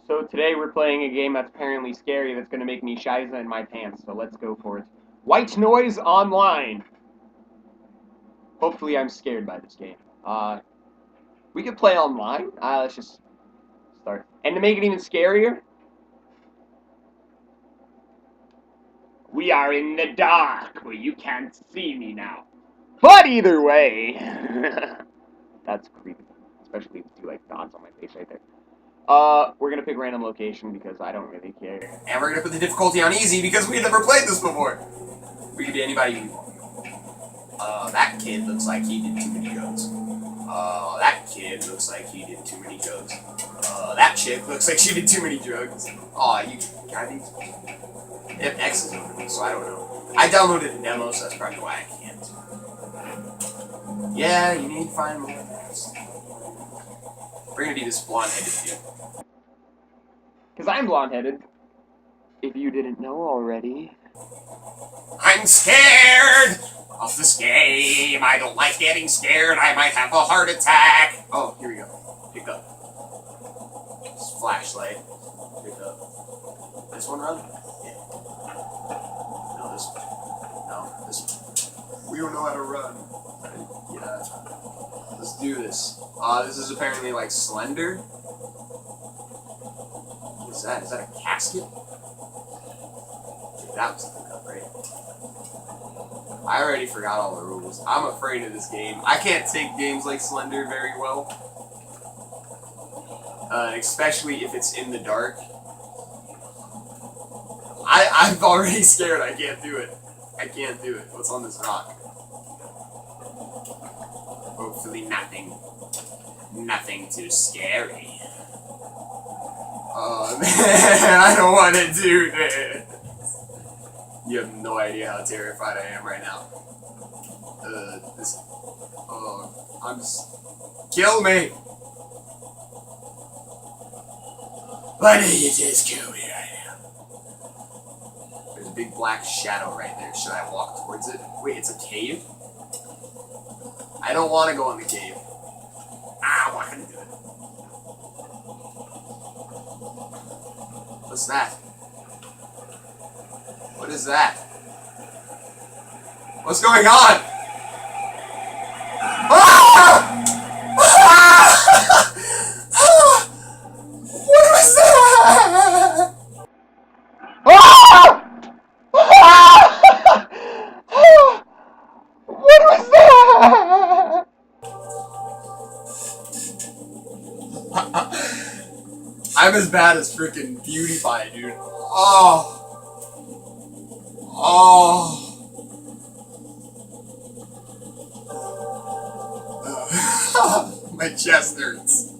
So today we're playing a game that's apparently scary that's going to make me shiza in my pants, so let's go for it. White Noise Online! Hopefully I'm scared by this game. We could play online. Let's just start. And to make it even scarier, we are in the dark where you can't see me now. But either way, that's creepy. Especially the two like dots on my face right there. We're gonna pick random location because I don't really care. And we're gonna put the difficulty on easy because we've never played this before. We could be anybody we want. That kid looks like he did too many drugs. That kid looks like he did too many drugs. That chick looks like she did too many drugs. Aw, you got these? If X is over me, so I don't know. I downloaded a demo, so that's probably why I can't. Yeah, you need to find more things. We're gonna be this blonde-headed dude. Because I'm blonde-headed. If you didn't know already. I'm scared of this game. I don't like getting scared. I might have a heart attack. Oh, here we go. Pick up. This flashlight. Pick up. This one run? Yeah. No, this one. No, this one. We don't know how to run. Yeah. Let's do this. This is apparently like Slender. What is that? Is that a casket? That was the pickup, right? I already forgot all the rules. I'm afraid of this game. I can't take games like Slender very well. Especially if it's in the dark. I'm already scared. I can't do it. I can't do it. What's on this rock? Hopefully nothing. Nothing too scary. Oh man, I don't want to do this. You have no idea how terrified I am right now. I'm just... Kill me! Why don't you just kill me right now? There's a big black shadow right there. Should I walk towards it? Wait, it's a cave? I don't want to go in the cave. I'm not gonna do it. What's that? What is that? What's going on? Ah! What was that? Ah! What was that? I'm as bad as freaking PewDiePie, dude. Oh. Oh. My chest hurts.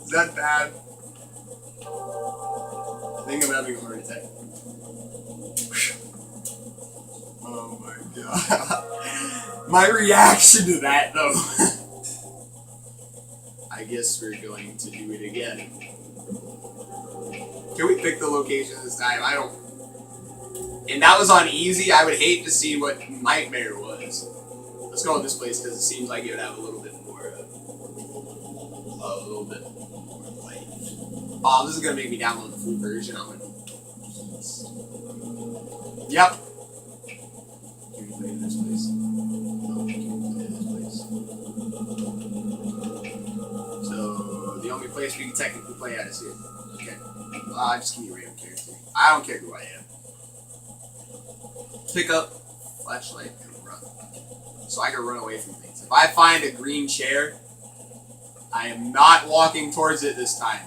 Is that bad? I think I'm having a heart attack. Oh my god. My reaction to that, though. I guess we're going to do it again. Can we pick the location this time? I don't... And that was on easy. I would hate to see what Nightmare was. Let's go with this place because it seems like it would have a little bit more light. Oh, this is gonna make me download the full version. I'm gonna. Yep. Can we play in this place? No, can we play in this place? So the only place we can technically play at is here. Okay. Just give me a random character. I don't care who I am. Pick up flashlight and run. So I can run away from things. If I find a green chair, I am not walking towards it this time.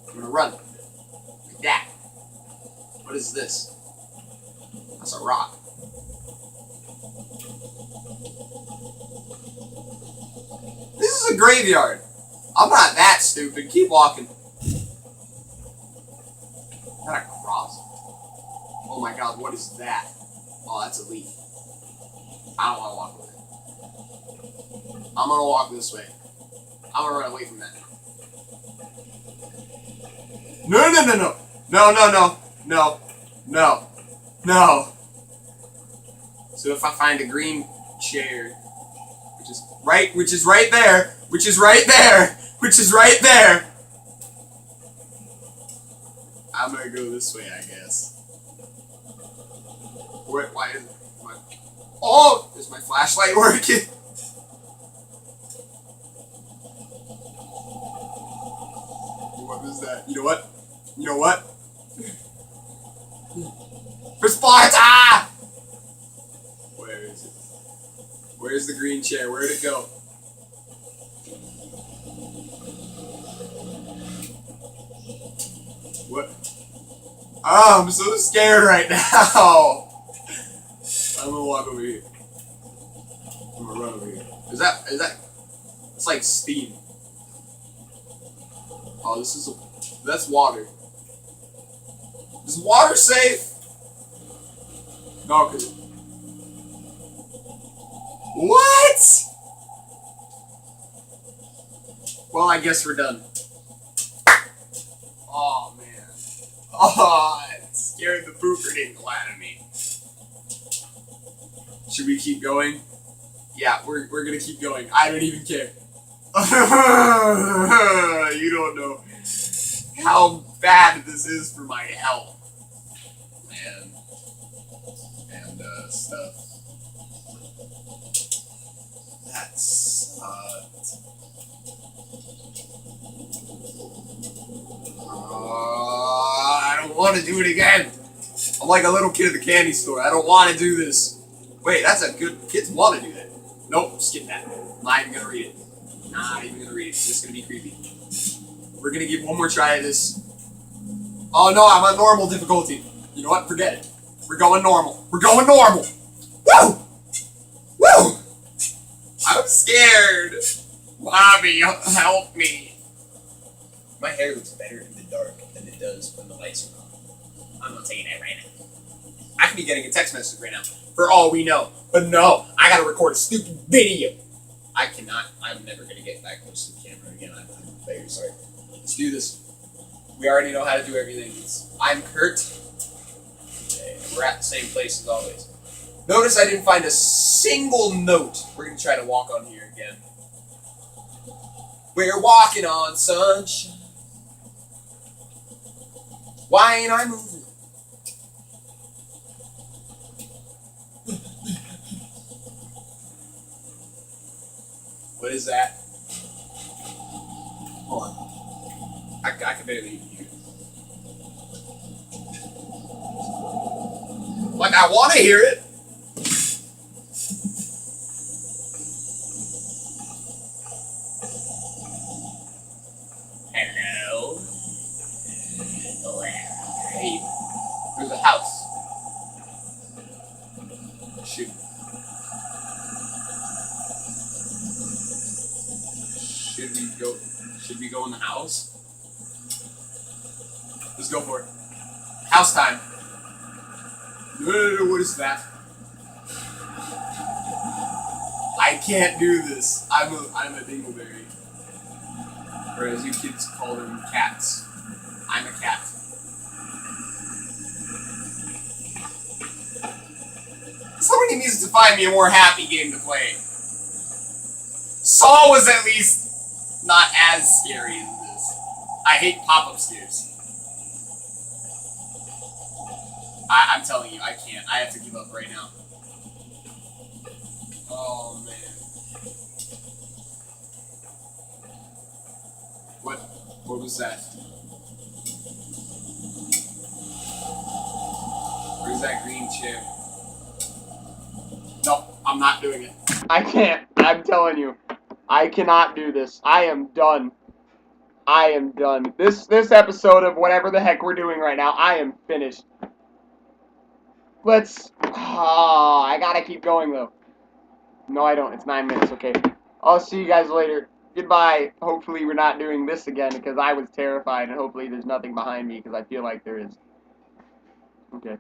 I'm gonna run. Like that. What is this? That's a rock. This is a graveyard. I'm not that stupid. Keep walking. Is that a cross? Oh my god, what is that? Oh, that's a leaf. I don't want to walk with it. I'm gonna walk this way. I'm gonna run away from that. No, no, no, no. No, no, no. No. No. No. So if I find a green chair, which is right there, I'm gonna go this way, I guess. Wait, why is my... Oh! Is my flashlight working? What was that? You know what? You know what? For Sparta! Where is it? Where's the green chair? Where'd it go? What? Oh, I'm so scared right now. I'm gonna walk over here. I'm gonna run over here. Is that? It's like steam. Oh, that's water. Is water safe? No, cause what? Well, I guess we're done. Oh man. Oh, it scared the pooper dinkle out of me. Should we keep going? Yeah, we're gonna keep going. I don't even care. You don't know how bad this is for my health. And stuff. That sucked. I don't want to do it again. I'm like a little kid at the candy store. I don't want to do this. Wait, that's a good... Kids want to do that. Nope, skip that. Not even going to read it. Not even going to read it. It's just going to be creepy. We're going to give one more try at this. Oh no, I'm on normal difficulty. You know what? Forget it. We're going normal. We're going normal. Woo! Woo! I'm scared. Bobby, help me. My hair looks better in the dark than it does when the lights are on. I'm not taking it right now. I could be getting a text message right now, for all we know. But no, I gotta record a stupid video. I cannot. I'm never gonna get back close to the camera again. I'm very sorry. Let's do this. We already know how to do everything. I'm Kurt. Okay, and we're at the same place as always. Notice I didn't find a single note. We're gonna try to walk on here again. We're walking on sunshine. Why ain't I moving? What is that? Hold on. I can barely even hear it. Like, I want to hear it. Hello? Hey, there's a house. Shoot. Should we go in the house? Let's go for it. House time. No, what is that? I can't do this. I'm a dingleberry. Or as you kids call them, cats. I'm a cat. Somebody needs to find me a more happy game to play. Saw was at least not as scary as this. I hate pop-up scares. I'm telling you, I can't. I have to give up right now. Oh, man. What was that? Where's that green chair? Nope, I'm not doing it. I can't. I'm telling you. I cannot do this. I am done. I am done. This episode of whatever the heck we're doing right now, I am finished. Let's... I gotta keep going, though. No, I don't. It's 9 minutes. Okay. I'll see you guys later. Goodbye. Hopefully we're not doing this again, because I was terrified, and hopefully there's nothing behind me, because I feel like there is. Okay.